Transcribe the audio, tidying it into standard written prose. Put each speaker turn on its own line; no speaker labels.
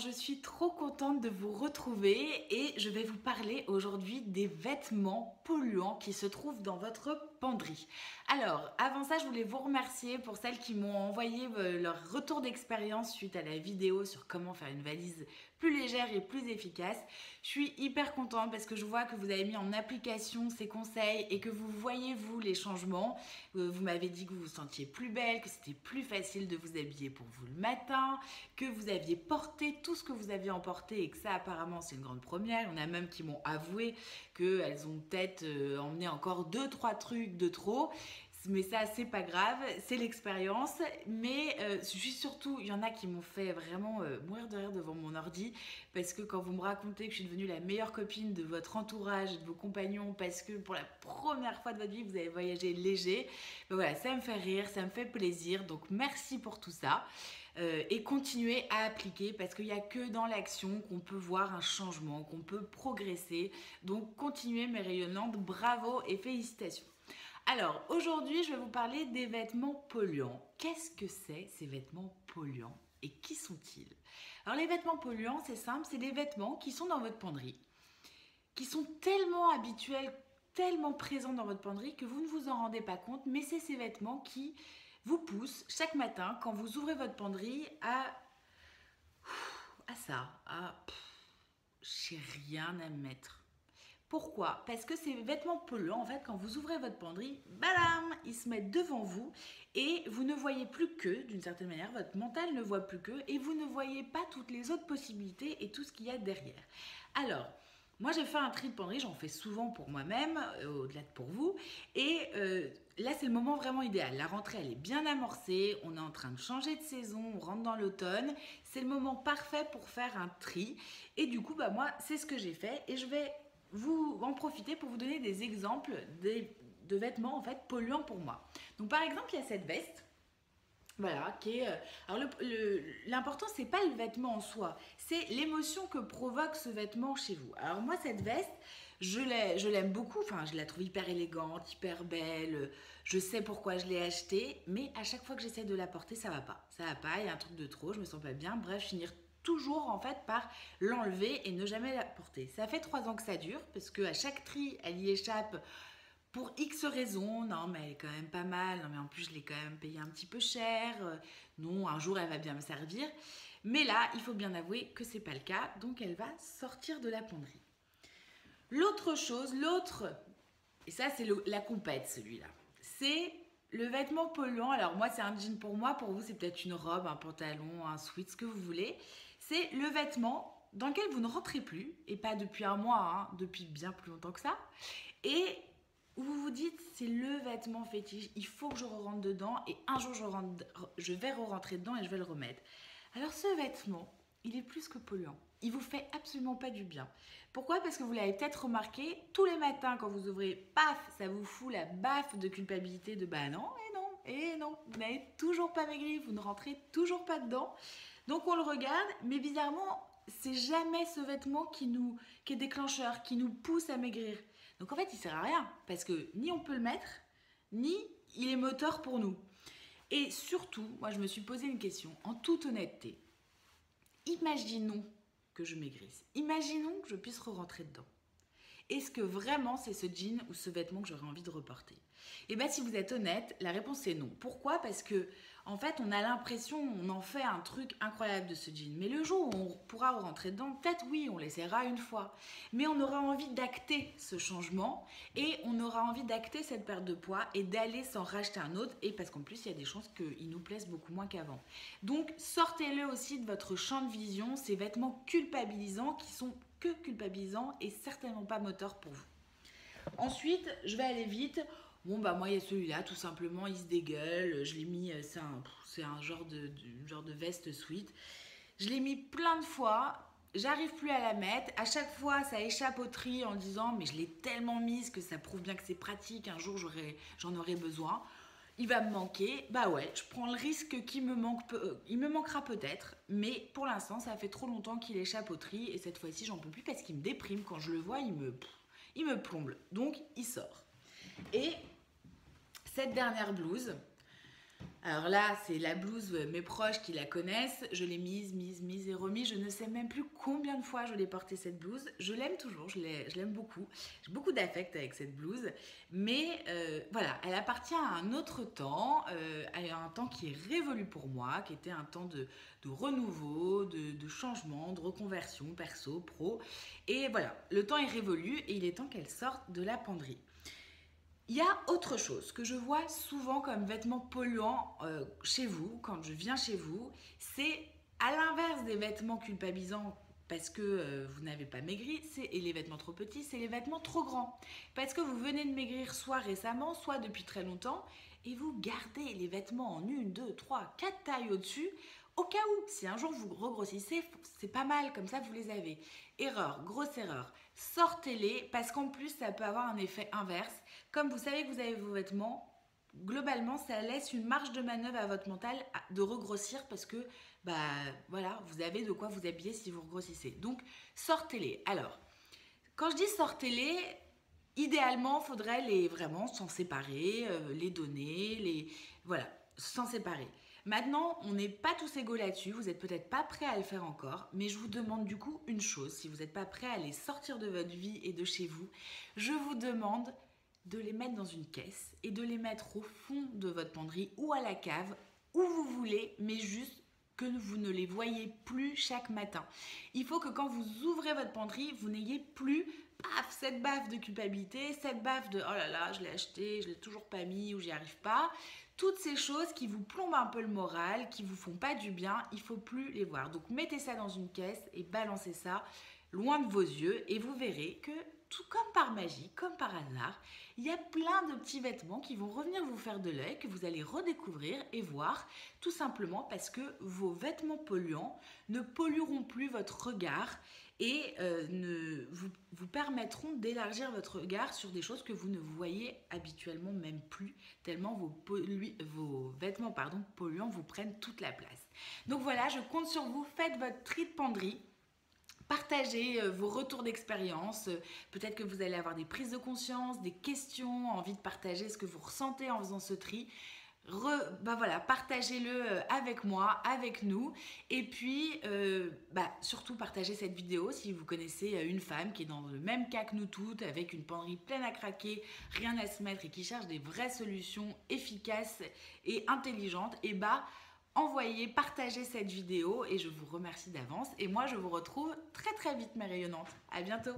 je suis trop contente de vous retrouver et je vais vous parler aujourd'hui des vêtements polluants qui se trouvent dans votre penderie. Alors, avant ça, je voulais vous remercier pour celles qui m'ont envoyé leur retour d'expérience suite à la vidéo sur comment faire une valise plus légère et plus efficace. Je suis hyper contente parce que je vois que vous avez mis en application ces conseils et que vous voyez, vous, les changements. Vous m'avez dit que vous vous sentiez plus belle, que c'était plus facile de vous habiller pour vous le matin, que vous aviez porté tout ce que vous aviez emporté et que ça, apparemment, c'est une grande première. Il y en a même qui m'ont avoué qu'elles ont peut-être emmené encore 2-3 trucs de trop. Mais ça, c'est pas grave, c'est l'expérience. Mais je suis surtout, il y en a qui m'ont fait vraiment mourir de rire devant mon ordi. Parce que quand vous me racontez que je suis devenue la meilleure copine de votre entourage et de vos compagnons, parce que pour la première fois de votre vie, vous avez voyagé léger, ben voilà, ça me fait rire, ça me fait plaisir. Donc merci pour tout ça. Et continuez à appliquer parce qu'il n'y a que dans l'action qu'on peut voir un changement, qu'on peut progresser. Donc continuez mes rayonnantes, bravo et félicitations. Alors, aujourd'hui, je vais vous parler des vêtements polluants. Qu'est-ce que c'est ces vêtements polluants et qui sont-ils? Alors, les vêtements polluants, c'est simple, c'est des vêtements qui sont dans votre penderie, qui sont tellement habituels, tellement présents dans votre penderie que vous ne vous en rendez pas compte, mais c'est ces vêtements qui vous poussent chaque matin, quand vous ouvrez votre penderie, j'ai rien à mettre. Pourquoi? Parce que ces vêtements polluants, en fait, quand vous ouvrez votre penderie, bam, ils se mettent devant vous et vous ne voyez plus qu'eux, d'une certaine manière, votre mental ne voit plus qu'eux et vous ne voyez pas toutes les autres possibilités et tout ce qu'il y a derrière. Alors, moi j'ai fait un tri de penderie, j'en fais souvent pour moi-même, au-delà de pour vous, et là c'est le moment vraiment idéal. La rentrée elle est bien amorcée, on est en train de changer de saison, on rentre dans l'automne, c'est le moment parfait pour faire un tri et du coup bah moi c'est ce que j'ai fait et je vais vous en profiter pour vous donner des exemples de vêtements en fait polluants pour moi. Donc par exemple, il y a cette veste. Voilà, qui est. Alors l'important, c'est pas le vêtement en soi, c'est l'émotion que provoque ce vêtement chez vous. Alors moi, cette veste, je l'aime beaucoup. Enfin, je la trouve hyper élégante, hyper belle. Je sais pourquoi je l'ai achetée, mais à chaque fois que j'essaie de la porter, ça va pas. Ça va pas. Il y a un truc de trop. Je me sens pas bien. Bref, finir toujours en fait par l'enlever et ne jamais la porter. Ça fait 3 ans que ça dure parce que à chaque tri, elle y échappe. Pour X raisons, non mais elle est quand même pas mal, non mais en plus je l'ai quand même payé un petit peu cher, non un jour elle va bien me servir. Mais là, il faut bien avouer que c'est pas le cas, donc elle va sortir de la penderie. L'autre chose, et ça c'est la compète celui-là, c'est le vêtement polluant. Alors moi c'est un jean pour moi, pour vous c'est peut-être une robe, un pantalon, un sweat, ce que vous voulez. C'est le vêtement dans lequel vous ne rentrez plus, et pas depuis un mois, hein, depuis bien plus longtemps que ça, et où vous vous dites c'est le vêtement fétiche, il faut que je rentre dedans et un jour je vais rentrer dedans et je vais le remettre. Alors ce vêtement, il est plus que polluant. Il vous fait absolument pas du bien. Pourquoi? Parce que vous l'avez peut-être remarqué, tous les matins quand vous ouvrez, paf, ça vous fout la baffe de culpabilité de bah non, et non, vous n'avez toujours pas maigri, vous ne rentrez toujours pas dedans. Donc on le regarde, mais bizarrement, c'est jamais ce vêtement qui est déclencheur, qui nous pousse à maigrir. Donc en fait, il sert à rien parce que ni on peut le mettre, ni il est moteur pour nous. Et surtout, moi je me suis posé une question en toute honnêteté. Imaginons que je maigrisse. Imaginons que je puisse re-rentrer dedans. Est-ce que vraiment c'est ce jean ou ce vêtement que j'aurais envie de reporter? Et bien si vous êtes honnête, la réponse est non. Pourquoi? Parce que en fait on a l'impression, on en fait un truc incroyable de ce jean. Mais le jour où on pourra rentrer dedans, peut-être oui, on l'essaiera une fois. Mais on aura envie d'acter ce changement et on aura envie d'acter cette perte de poids et d'aller s'en racheter un autre. Et parce qu'en plus il y a des chances qu'il nous plaise beaucoup moins qu'avant. Donc sortez-le aussi de votre champ de vision, ces vêtements culpabilisants qui sont que culpabilisants et certainement pas moteurs pour vous. Ensuite, je vais aller vite. Bon bah moi il y a celui-là, tout simplement, il se dégueule. Je l'ai mis, c'est un genre de veste sweat. Je l'ai mis plein de fois. J'arrive plus à la mettre. À chaque fois, ça échappe au tri en disant mais je l'ai tellement mise que ça prouve bien que c'est pratique. Un jour j'en aurai besoin. Il va me manquer, bah ouais, je prends le risque qu'il me manque, il me manquera peut-être, mais pour l'instant, ça fait trop longtemps qu'il échappe au tri et cette fois-ci, j'en peux plus parce qu'il me déprime. Quand je le vois, il me plombe, donc il sort. Et cette dernière blouse, Alors là, c'est la blouse, mes proches qui la connaissent, je l'ai mise et remise. Je ne sais même plus combien de fois je l'ai portée cette blouse. Je l'aime toujours, je l'aime beaucoup. J'ai beaucoup d'affect avec cette blouse. Mais voilà, elle appartient à un autre temps, à un temps qui est révolu pour moi, qui était un temps de renouveau, de changement, de reconversion perso, pro. Et voilà, le temps est révolu et il est temps qu'elle sorte de la penderie. Il y a autre chose que je vois souvent comme vêtements polluants chez vous, quand je viens chez vous, c'est à l'inverse des vêtements culpabilisants parce que vous n'avez pas maigri, et les vêtements trop petits, c'est les vêtements trop grands. Parce que vous venez de maigrir soit récemment, soit depuis très longtemps, et vous gardez les vêtements en une, deux, trois, quatre tailles au-dessus, au cas où, si un jour vous regrossissez, c'est pas mal, comme ça vous les avez. Erreur, grosse erreur. Sortez-les parce qu'en plus ça peut avoir un effet inverse. Comme vous savez que vous avez vos vêtements, globalement ça laisse une marge de manœuvre à votre mental de regrossir parce que bah voilà, vous avez de quoi vous habiller si vous regrossissez. Donc sortez-les. Alors, quand je dis sortez-les, idéalement, il faudrait les vraiment s'en séparer, les donner, voilà, s'en séparer. Maintenant, on n'est pas tous égaux là-dessus, vous n'êtes peut-être pas prêts à le faire encore, mais je vous demande du coup une chose, si vous n'êtes pas prêts à les sortir de votre vie et de chez vous, je vous demande de les mettre dans une caisse et de les mettre au fond de votre penderie ou à la cave, où vous voulez, mais juste que vous ne les voyez plus chaque matin. Il faut que quand vous ouvrez votre penderie, vous n'ayez plus cette baffe de culpabilité, cette baffe de oh là là, je l'ai acheté, je l'ai toujours pas mis ou j'y arrive pas. Toutes ces choses qui vous plombent un peu le moral, qui vous font pas du bien, il faut plus les voir. Donc mettez ça dans une caisse et balancez ça loin de vos yeux et vous verrez que tout comme par magie, comme par hasard, il y a plein de petits vêtements qui vont revenir vous faire de l'œil, que vous allez redécouvrir et voir, tout simplement parce que vos vêtements polluants ne pollueront plus votre regard et vous permettront d'élargir votre regard sur des choses que vous ne voyez habituellement même plus, tellement vos vêtements polluants vous prennent toute la place. Donc voilà, je compte sur vous, faites votre tri de penderie. Partagez vos retours d'expérience, peut-être que vous allez avoir des prises de conscience, des questions, envie de partager ce que vous ressentez en faisant ce tri. Voilà, partagez-le avec moi, avec nous, et puis surtout partagez cette vidéo si vous connaissez une femme qui est dans le même cas que nous toutes, avec une penderie pleine à craquer, rien à se mettre et qui cherche des vraies solutions efficaces et intelligentes, et envoyez, partagez cette vidéo et je vous remercie d'avance. Et moi, je vous retrouve très très vite, mes rayonnantes. À bientôt.